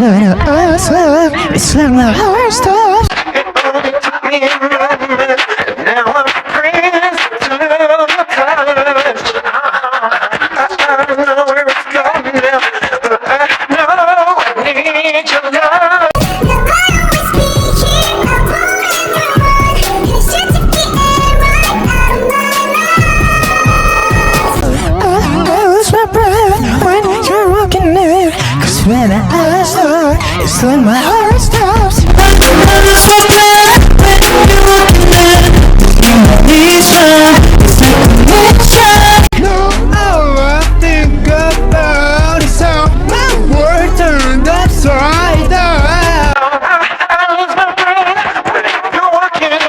when your eyes love, it's when my heart stops. It only took me a moment, and now I'm friends to the touch. I know where it's going now, but I know I need your love. When I eyes look, it's when my heart stops. No, all I think about is how my world turned upside down. I lose my breath when you're walking in,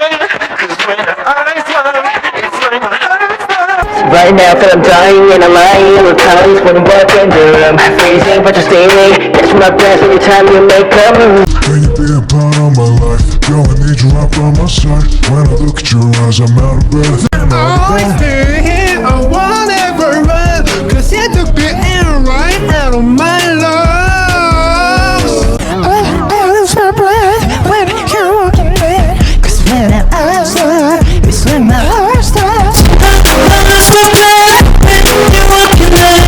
'cause when I smile, it's like my heart stops. Right now, feel I'm dying and I'm lying. With times when I'm walking through, I'm freezing, but you're steaming. Catch my breath every time you make a move. Can you be a part of my life? Girl, I need you right by my side. When I look at your eyes, I'm out of breath. Always stay here, I won't ever run, 'cause you took the air right out of my lungs. I lose my breath when you're walking in, 'cause when I eyes look, it's when my heart stops. I lose my breath when you're walking in,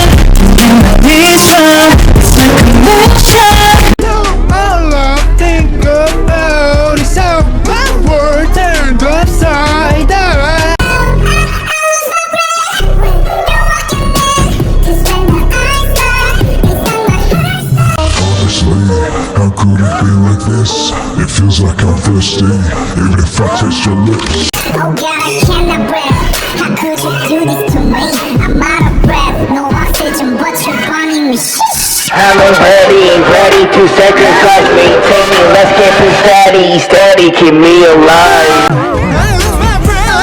when my knees drop, it's like a motion. No, all I think about is how my world turned upside down. How could it be like this? It feels like I'm thirsty, even if I taste your lips. Oh God, I cannot breathe. How could you do this to me? I'm out of breath, no oxygen, but you're burning me. I'm ready, 2 seconds like me. Take me, let's get this steady, keep me alive. I lose my breath.